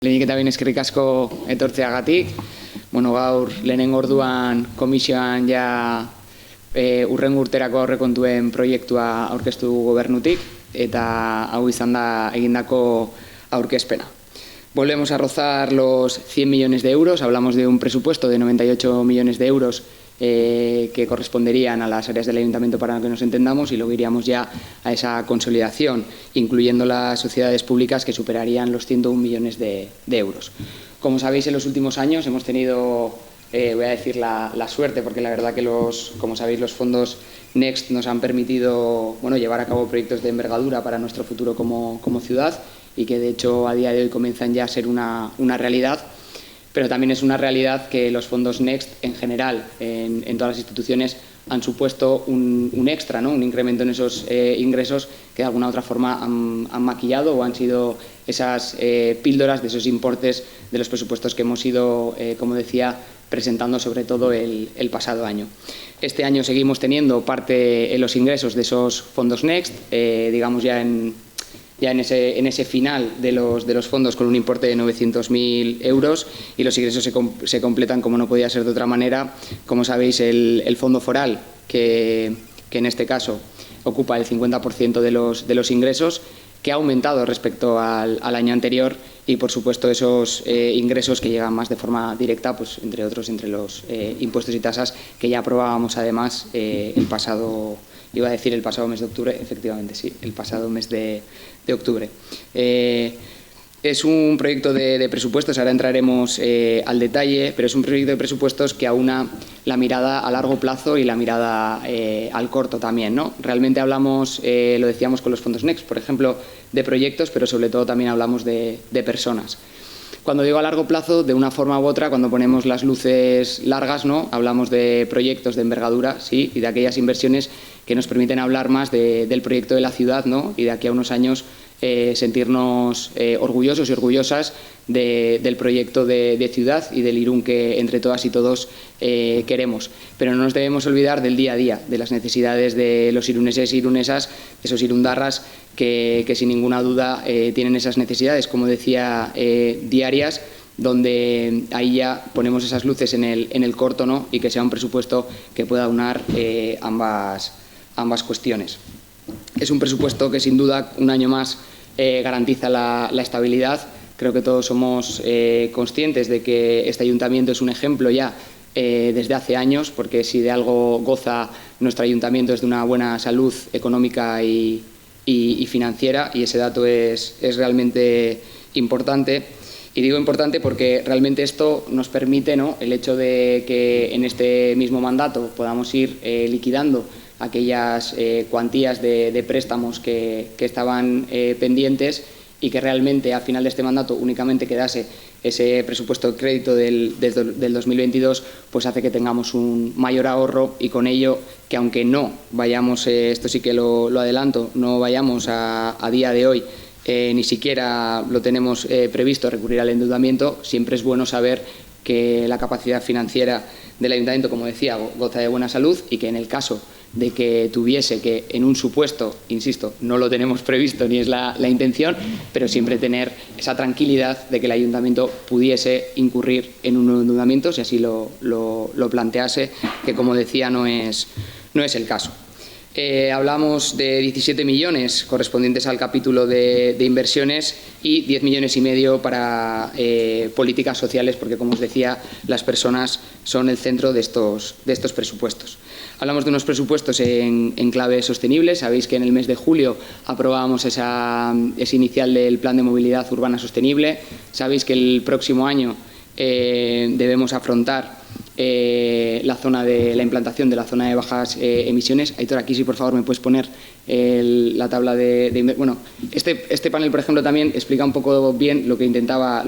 Lehenik eta behin eskerrik asko etortzeagatik. Gaur lehenengo orduan komisioan ja hurrengo urterako aurrekontuen proiektua aurkeztu dugu gobernutik eta hau izan da egindako aurkezpena. Volvemos a rozar los 100 millones de euros, hablamos de un presupuesto de 98 millones de euros que corresponderían a las áreas del ayuntamiento para que nos entendamos y luego iríamos ya a esa consolidación, incluyendo las sociedades públicas que superarían los 101 millones de euros. Como sabéis, en los últimos años hemos tenido, voy a decir la suerte, porque la verdad que como sabéis, los fondos Next nos han permitido llevar a cabo proyectos de envergadura para nuestro futuro como ciudad y que de hecho a día de hoy comienzan ya a ser una realidad. Pero también es una realidad que los fondos Next, en general, en todas las instituciones, han supuesto un extra, ¿no? Un incremento en esos ingresos que de alguna u otra forma han maquillado o han sido esas píldoras de esos importes de los presupuestos que hemos ido, como decía, presentando sobre todo el pasado año. Este año seguimos teniendo parte en los ingresos de esos fondos Next, digamos ya en ese final de los fondos con un importe de 900.000 euros y los ingresos se completan, como no podía ser de otra manera, como sabéis, el fondo foral, que en este caso ocupa el 50% de los ingresos, que ha aumentado respecto al año anterior y, por supuesto, esos ingresos que llegan más de forma directa, pues entre otros, entre los impuestos y tasas que ya aprobábamos además el pasado mes de octubre, efectivamente, sí, el pasado mes de octubre. Es un proyecto de presupuestos, ahora entraremos al detalle, pero es un proyecto de presupuestos que aúna la mirada a largo plazo y la mirada al corto también, ¿no? Realmente hablamos, lo decíamos con los fondos Next, por ejemplo, de proyectos, pero sobre todo también hablamos de personas. Cuando digo a largo plazo, de una forma u otra, cuando ponemos las luces largas, ¿no? Hablamos de proyectos de envergadura, sí, y de aquellas inversiones que nos permiten hablar más del proyecto de la ciudad, ¿no? Y de aquí a unos años sentirnos orgullosos y orgullosas del proyecto de ciudad y del Irún que entre todas y todos queremos. Pero no nos debemos olvidar del día a día, de las necesidades de los iruneses e irunesas, esos irundarras que sin ninguna duda tienen esas necesidades, como decía, diarias, donde ahí ya ponemos esas luces en el corto, ¿no? Y que sea un presupuesto que pueda aunar ambas cuestiones. Es un presupuesto que sin duda un año más garantiza la estabilidad. Creo que todos somos conscientes de que este ayuntamiento es un ejemplo ya desde hace años, porque si de algo goza nuestro ayuntamiento es de una buena salud económica y financiera, y ese dato es realmente importante. Y digo importante porque realmente esto nos permite, ¿no?, el hecho de que en este mismo mandato podamos ir liquidando aquellas cuantías de préstamos que estaban pendientes y que realmente a final de este mandato únicamente quedase ese presupuesto de crédito del 2022, pues hace que tengamos un mayor ahorro y con ello que aunque no vayamos, esto sí que lo adelanto, no vayamos a día de hoy, ni siquiera lo tenemos previsto recurrir al endeudamiento, siempre es bueno saber que la capacidad financiera del ayuntamiento, como decía, goza de buena salud y que en el caso de que tuviese que, en un supuesto, insisto, no lo tenemos previsto ni es la intención, pero siempre tener esa tranquilidad de que el ayuntamiento pudiese incurrir en un endeudamiento si así lo plantease, que como decía no es el caso. Hablamos de 17 millones correspondientes al capítulo de inversiones y 10,5 millones para políticas sociales, porque, como os decía, las personas son el centro de estos presupuestos. Hablamos de unos presupuestos en clave sostenible. Sabéis que en el mes de julio aprobábamos ese inicial del Plan de Movilidad Urbana Sostenible. Sabéis que el próximo año debemos afrontar la zona de la implantación de la zona de bajas emisiones. Aitor, aquí sí, por favor, me puedes poner la tabla bueno, este panel, por ejemplo, también explica un poco bien lo que intentaba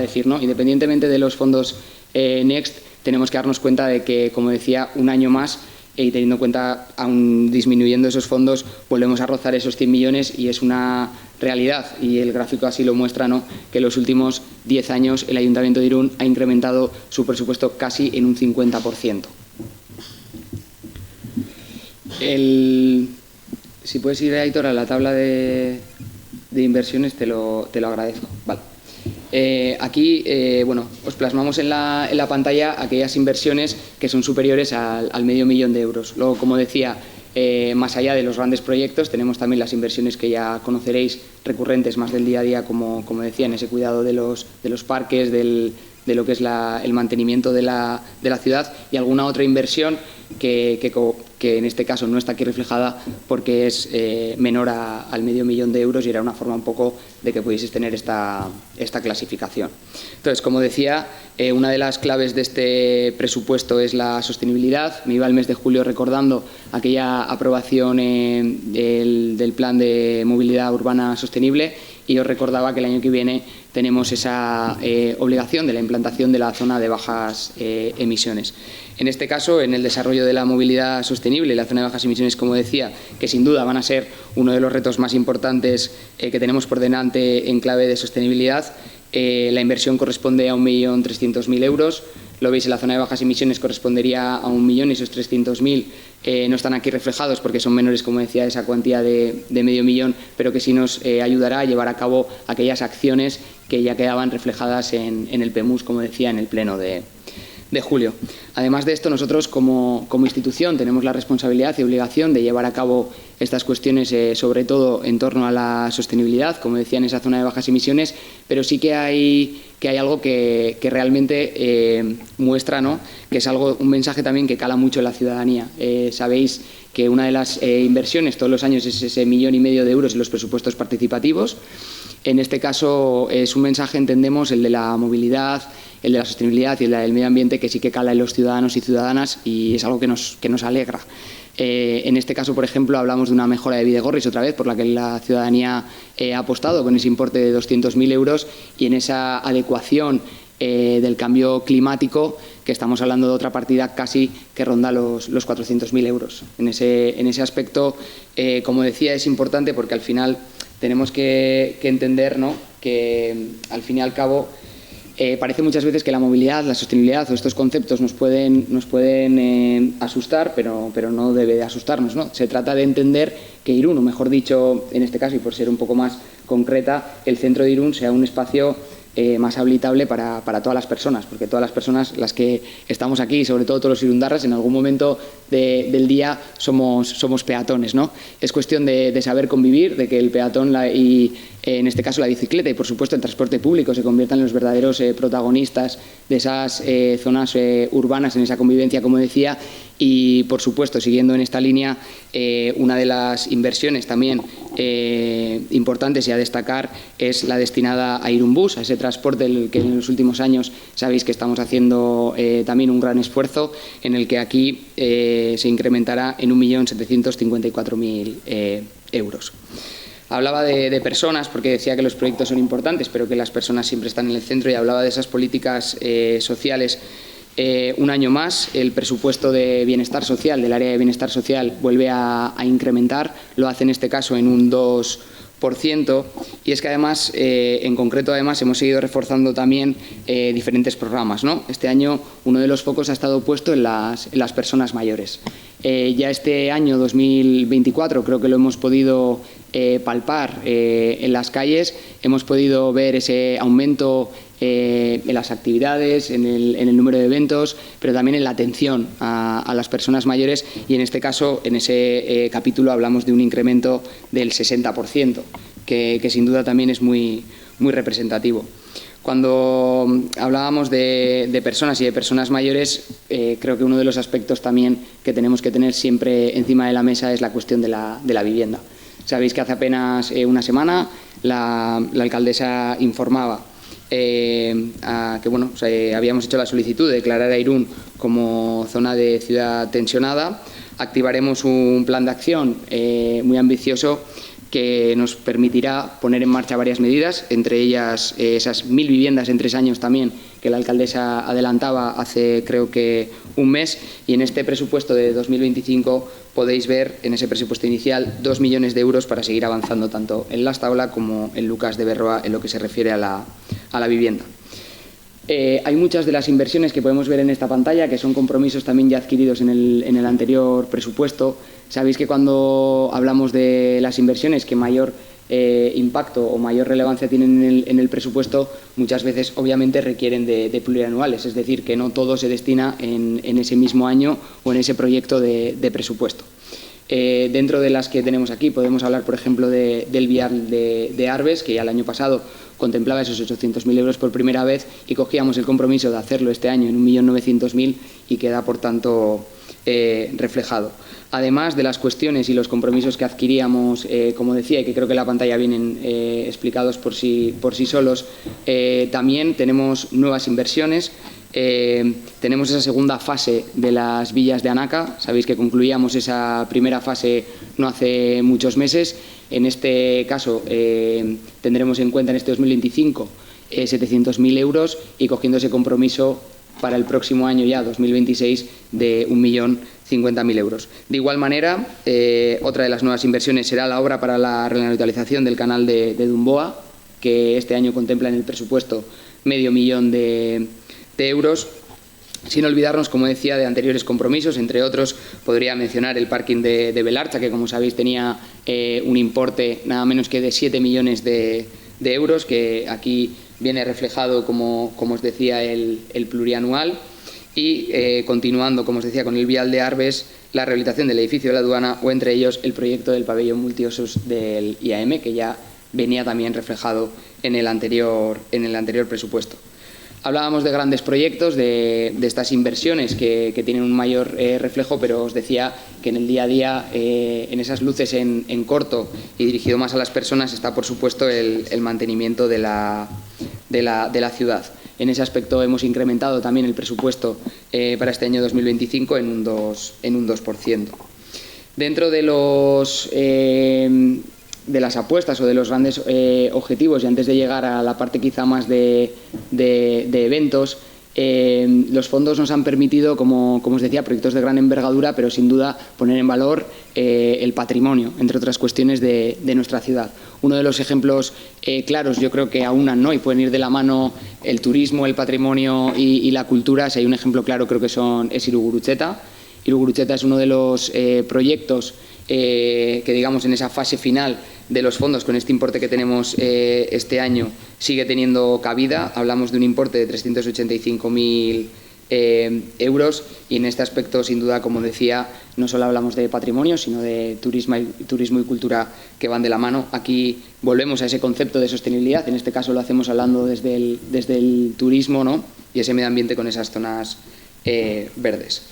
decir, ¿no? Independientemente de los fondos Next, tenemos que darnos cuenta de que, como decía, un año más y teniendo en cuenta, aún disminuyendo esos fondos, volvemos a rozar esos 100 millones y es una realidad, y el gráfico así lo muestra, ¿no?, que en los últimos 10 años el Ayuntamiento de Irún ha incrementado su presupuesto casi en un 50%. Si puedes ir, Aitor, a la tabla de inversiones, te lo agradezco. Vale. Aquí os plasmamos en la pantalla aquellas inversiones que son superiores al $500.000 de euros. Luego, como decía, más allá de los grandes proyectos, tenemos también las inversiones que ya conoceréis, recurrentes, más del día a día, como decía, en ese cuidado de los parques, de lo que es el mantenimiento de la ciudad, y alguna otra inversión que en este caso no está aquí reflejada porque es menor al $500.000 de euros, y era una forma un poco de que pudieseis tener esta clasificación. Entonces, como decía, una de las claves de este presupuesto es la sostenibilidad. Me iba el mes de julio recordando aquella aprobación del Plan de Movilidad Urbana Sostenible, y os recordaba que el año que viene tenemos esa obligación de la implantación de la zona de bajas emisiones. En este caso, en el desarrollo de la movilidad sostenible y la zona de bajas emisiones, como decía, que sin duda van a ser uno de los retos más importantes que tenemos por delante en clave de sostenibilidad, la inversión corresponde a 1.300.000 euros. Lo veis, en la zona de bajas emisiones correspondería a 1 millón, y esos 300.000 no están aquí reflejados porque son menores, como decía, esa cuantía de $500.000, pero que sí nos ayudará a llevar a cabo aquellas acciones que ya quedaban reflejadas en el PEMUS, como decía, en el pleno de julio. Además de esto, nosotros como institución tenemos la responsabilidad y obligación de llevar a cabo estas cuestiones, sobre todo en torno a la sostenibilidad, como decía, en esa zona de bajas emisiones, pero sí que hay algo que realmente muestra, ¿no?, que es un mensaje también que cala mucho en la ciudadanía. Sabéis que una de las inversiones todos los años es ese 1,5 millones de euros en los presupuestos participativos. En este caso es un mensaje, entendemos, el de la movilidad, el de la sostenibilidad y el del medio ambiente, que sí que cala en los ciudadanos y ciudadanas, y es algo que nos alegra. En este caso, por ejemplo, hablamos de una mejora de Bidegorris, otra vez, por la que la ciudadanía ha apostado con ese importe de 200.000 euros, y en esa adecuación del cambio climático, que estamos hablando de otra partida casi que ronda los 400.000 euros. En ese aspecto, como decía, es importante porque al final tenemos que entender, ¿no?, que al fin y al cabo parece muchas veces que la movilidad, la sostenibilidad o estos conceptos nos pueden asustar, pero no debe de asustarnos, ¿no? Se trata de entender que Irún, o mejor dicho, en este caso, y por ser un poco más concreta, el centro de Irún sea un espacio más habitable para todas las personas, porque todas las personas, las que estamos aquí, sobre todo todos los irundarras, en algún momento del día somos peatones, ¿no? Es cuestión de saber convivir, de que el peatón y en este caso la bicicleta y por supuesto el transporte público se conviertan en los verdaderos protagonistas de esas zonas urbanas, en esa convivencia, como decía. Y por supuesto, siguiendo en esta línea, una de las inversiones también importantes y a destacar es la destinada a Irumbus, a ese transporte que en los últimos años sabéis que estamos haciendo también un gran esfuerzo, en el que aquí se incrementará en 1.754.000 euros. Hablaba de personas, porque decía que los proyectos son importantes, pero que las personas siempre están en el centro, y hablaba de esas políticas sociales. Un año más, el presupuesto de bienestar social, del área de bienestar social, vuelve a incrementar, lo hace en este caso en un 2%, y es que además, en concreto, además, hemos seguido reforzando también diferentes programas, ¿no? Este año uno de los focos ha estado puesto en las personas mayores. Ya este año 2024 creo que lo hemos podido palpar en las calles, hemos podido ver ese aumento en las actividades, en el número de eventos, pero también en la atención a las personas mayores, y en este caso, en ese capítulo, hablamos de un incremento del 60%, que sin duda también es muy representativo. Cuando hablábamos de personas y de personas mayores, creo que uno de los aspectos también que tenemos que tener siempre encima de la mesa es la cuestión de la vivienda. Sabéis que hace apenas una semana la alcaldesa informaba que habíamos hecho la solicitud de declarar a Irún como zona de ciudad tensionada. Activaremos un plan de acción muy ambicioso que nos permitirá poner en marcha varias medidas, entre ellas esas 1.000 viviendas en 3 años también, que la alcaldesa adelantaba hace creo que un mes, y en este presupuesto de 2025 podéis ver en ese presupuesto inicial 2 millones de euros para seguir avanzando tanto en Las Taula como en Lucas de Berroa en lo que se refiere a la vivienda. Hay muchas de las inversiones que podemos ver en esta pantalla que son compromisos también ya adquiridos en el anterior presupuesto. Sabéis que cuando hablamos de las inversiones que mayor impacto o mayor relevancia tienen en el presupuesto, muchas veces obviamente requieren de plurianuales, es decir, que no todo se destina en ese mismo año o en ese proyecto de presupuesto. Dentro de las que tenemos aquí podemos hablar, por ejemplo, del vial de Arbes, que ya el año pasado contemplaba esos 800.000 euros por primera vez y cogíamos el compromiso de hacerlo este año en 1.900.000 y queda, por tanto, reflejado. Además de las cuestiones y los compromisos que adquiríamos, como decía, y que creo que en la pantalla vienen explicados por sí solos, también tenemos nuevas inversiones. Tenemos esa segunda fase de las villas de Anaca. Sabéis que concluíamos esa primera fase no hace muchos meses. En este caso tendremos en cuenta en este 2025 700.000 euros y cogiendo ese compromiso para el próximo año ya, 2026, de 1.050.000 euros. De igual manera, otra de las nuevas inversiones será la obra para la renaturación del canal de Dumboa, que este año contempla en el presupuesto 500.000 de euros, sin olvidarnos, como decía, de anteriores compromisos. Entre otros, podría mencionar el parking de Belarcha, que, como sabéis, tenía un importe nada menos que de 7 millones de euros, que aquí viene reflejado, como os decía, el plurianual. Y continuando, como os decía, con el vial de Arbes, la rehabilitación del edificio de la aduana o, entre ellos, el proyecto del pabellón multiusos del IAM, que ya venía también reflejado en el anterior presupuesto. Hablábamos de grandes proyectos, de estas inversiones que tienen un mayor reflejo, pero os decía que en el día a día, en esas luces en corto y dirigido más a las personas, está, por supuesto, el mantenimiento de la ciudad. En ese aspecto hemos incrementado también el presupuesto para este año 2025 en un 2%. Dentro de las apuestas o de los grandes objetivos, y antes de llegar a la parte quizá más de eventos, los fondos nos han permitido, como os decía, proyectos de gran envergadura, pero sin duda poner en valor el patrimonio, entre otras cuestiones, de nuestra ciudad. Uno de los ejemplos claros, yo creo que aunan, ¿no?, y pueden ir de la mano el turismo, el patrimonio y la cultura. Si hay un ejemplo claro, creo que es Irugurutxeta. Irugurutxeta es uno de los proyectos que, digamos, en esa fase final de los fondos, con este importe que tenemos este año, sigue teniendo cabida. Hablamos de un importe de 385.000 euros, y en este aspecto, sin duda, como decía, no solo hablamos de patrimonio, sino de turismo y cultura, que van de la mano. Aquí volvemos a ese concepto de sostenibilidad. En este caso lo hacemos hablando desde el turismo, ¿no?, y ese medio ambiente con esas zonas verdes.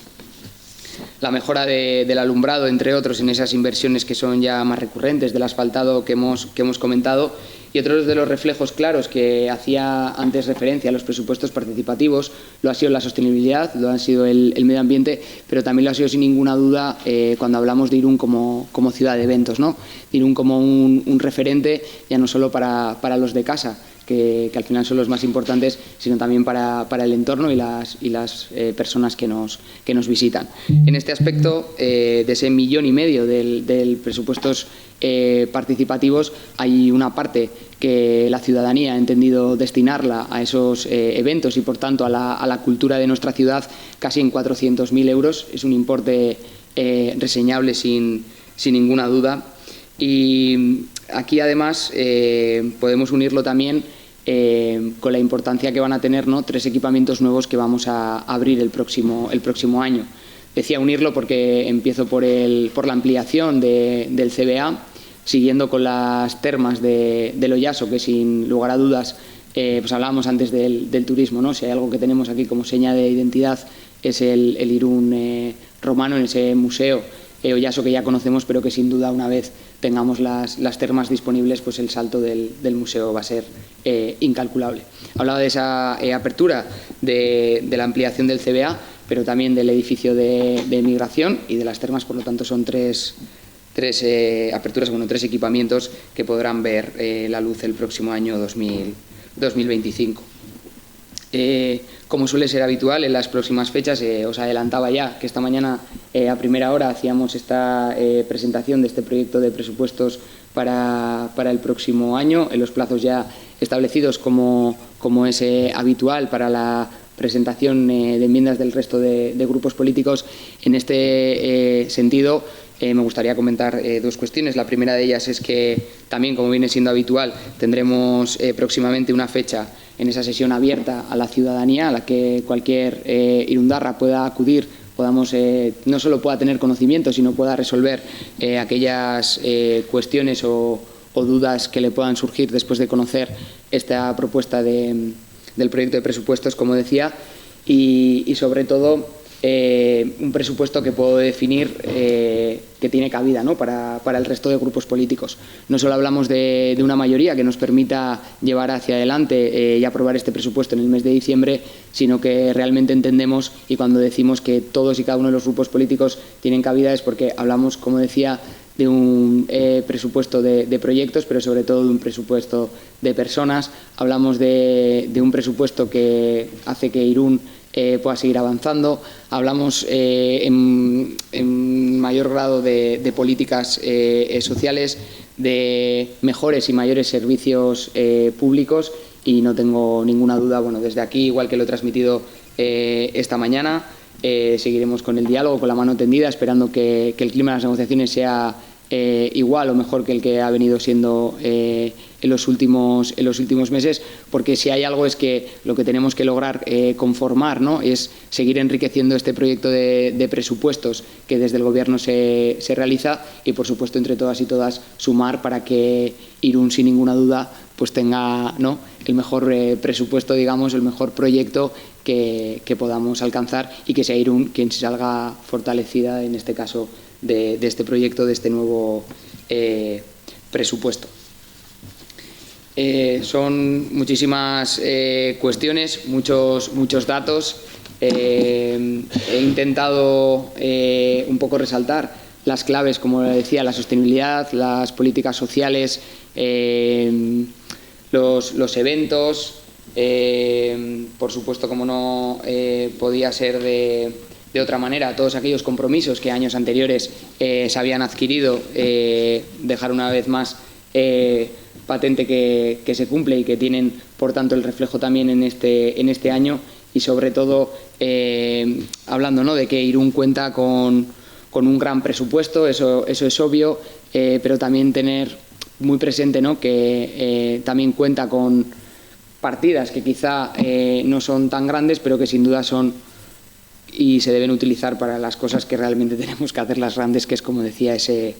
La mejora del alumbrado, entre otros, en esas inversiones que son ya más recurrentes, del asfaltado que hemos comentado. Y otros de los reflejos claros que hacía antes referencia a los presupuestos participativos lo ha sido la sostenibilidad, lo ha sido el medio ambiente, pero también lo ha sido, sin ninguna duda, cuando hablamos de Irún como ciudad de eventos, ¿no? Irún como un referente, ya no solo para los de casa, que al final son los más importantes, sino también para el entorno y las personas que nos visitan. En este aspecto, de ese 1,5 millones del presupuestos participativos, hay una parte que la ciudadanía ha entendido destinarla a esos eventos y, por tanto, a la cultura de nuestra ciudad, casi en 400.000 euros. Es un importe reseñable sin ninguna duda. Y aquí, además, podemos unirlo también con la importancia que van a tener, ¿no?, 3 equipamientos nuevos que vamos a abrir el próximo año. Decía unirlo porque empiezo por la ampliación del CBA, siguiendo con las termas del Oyaso, que sin lugar a dudas, pues hablábamos antes del turismo, ¿no? Si hay algo que tenemos aquí como seña de identidad, es el Irún romano, en ese museo Oyaso que ya conocemos, pero que sin duda, una vez tengamos las termas disponibles, pues el salto del museo va a ser incalculable. Hablaba de esa apertura de la ampliación del CBA, pero también del edificio de migración y de las termas. Por lo tanto, son tres aperturas, 3 equipamientos que podrán ver la luz el próximo año 2025. Como suele ser habitual en las próximas fechas, os adelantaba ya que esta mañana a primera hora hacíamos esta presentación de este proyecto de presupuestos para el próximo año, en los plazos ya establecidos como es habitual para la presentación de enmiendas del resto de grupos políticos. En este sentido, me gustaría comentar dos cuestiones. La primera de ellas es que también, como viene siendo habitual, tendremos próximamente una fecha en esa sesión abierta a la ciudadanía, a la que cualquier irundarra pueda acudir, podamos no solo pueda tener conocimiento, sino pueda resolver aquellas cuestiones o dudas que le puedan surgir después de conocer esta propuesta del proyecto de presupuestos, como decía, y sobre todo un presupuesto que puedo definir que tiene cabida, ¿no?, para el resto de grupos políticos. No solo hablamos de una mayoría que nos permita llevar hacia adelante y aprobar este presupuesto en el mes de diciembre, sino que realmente entendemos, y cuando decimos que todos y cada uno de los grupos políticos tienen cabida es porque hablamos, como decía, de un presupuesto de proyectos, pero sobre todo de un presupuesto de personas. Hablamos de un presupuesto que hace que Irún pueda seguir avanzando. Hablamos en mayor grado de políticas sociales, de mejores y mayores servicios públicos, y no tengo ninguna duda, bueno, desde aquí, igual que lo he transmitido esta mañana, seguiremos con el diálogo, con la mano tendida, esperando que el clima de las negociaciones sea igual o mejor que el que ha venido siendo en los últimos meses, porque si hay algo es que lo que tenemos que lograr conformar, ¿no?, es seguir enriqueciendo este proyecto de presupuestos que desde el Gobierno se realiza, y por supuesto entre todas y todas sumar para que Irún, sin ninguna duda, pues tenga, ¿no?, el mejor presupuesto, digamos, el mejor proyecto que podamos alcanzar, y que sea Irún quien salga fortalecida en este caso de este proyecto, de este nuevo presupuesto. Son muchísimas cuestiones, muchos datos. He intentado un poco resaltar las claves, como decía, la sostenibilidad, las políticas sociales, los eventos, por supuesto, como no podía ser de otra manera, todos aquellos compromisos que años anteriores se habían adquirido, dejar una vez más patente que se cumple y que tienen, por tanto, el reflejo también en este año, y sobre todo hablando, ¿no?, de que Irún cuenta con un gran presupuesto, eso es obvio, pero también tener muy presente, ¿no?, que también cuenta con partidas que quizá no son tan grandes, pero que sin duda son y se deben utilizar para las cosas que realmente tenemos que hacerlas grandes, que es, como decía, ese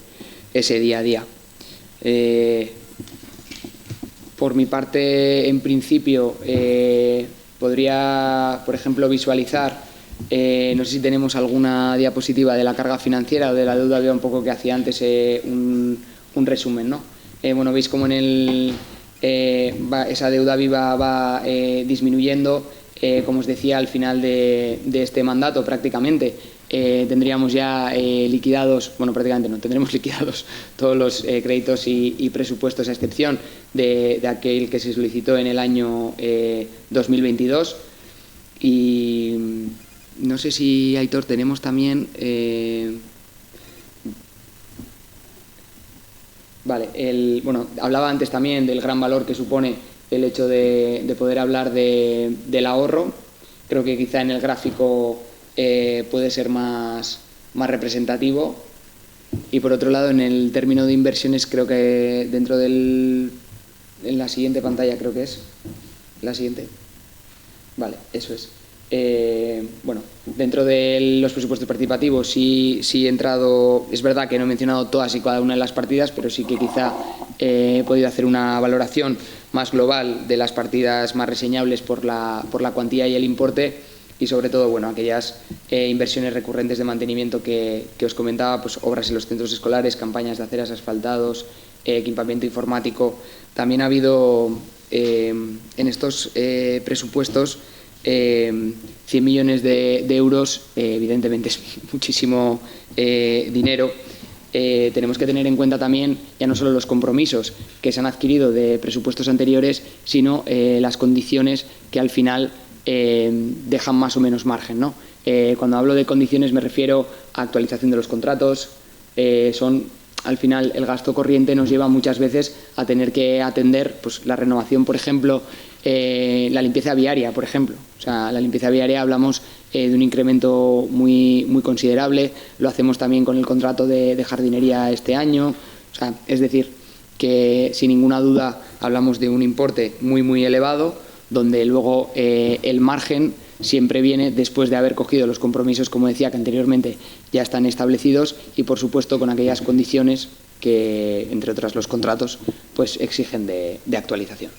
día a día. Por mi parte, en principio, podría, por ejemplo, visualizar, no sé si tenemos alguna diapositiva de la carga financiera o de la deuda viva, un poco que hacía antes un resumen, ¿no? Bueno, veis como esa deuda viva va disminuyendo. Como os decía, al final de este mandato prácticamente tendríamos ya liquidados, bueno, prácticamente no, tendremos liquidados todos los créditos y presupuestos, a excepción de aquel que se solicitó en el año 2022. Y no sé si, Aitor, tenemos también... bueno, hablaba antes también del gran valor que supone el hecho de poder hablar del ahorro. Creo que quizá en el gráfico puede ser más representativo. Y por otro lado, en el término de inversiones, creo que dentro en la siguiente pantalla, creo que es la siguiente. Vale, eso es. Bueno, dentro de los presupuestos participativos sí he entrado. Es verdad que no he mencionado todas y cada una de las partidas, pero sí que quizá he podido hacer una valoración más global de las partidas más reseñables por la cuantía y el importe, y sobre todo, bueno, aquellas inversiones recurrentes de mantenimiento que os comentaba, pues obras en los centros escolares, campañas de aceras, asfaltados, equipamiento informático. También ha habido en estos presupuestos 100 millones de euros, evidentemente es muchísimo dinero. Tenemos que tener en cuenta también ya no solo los compromisos que se han adquirido de presupuestos anteriores, sino las condiciones que al final dejan más o menos margen, Cuando hablo de condiciones me refiero a actualización de los contratos, son al final el gasto corriente nos lleva muchas veces a tener que atender pues, la renovación, por ejemplo, la limpieza viaria, por ejemplo. O sea, la limpieza viaria hablamos de un incremento muy considerable, lo hacemos también con el contrato de jardinería este año. O sea, es decir, que sin ninguna duda hablamos de un importe muy elevado, donde luego el margen siempre viene después de haber cogido los compromisos, como decía, que anteriormente ya están establecidos y, por supuesto, con aquellas condiciones que, entre otras los contratos, pues exigen de actualización.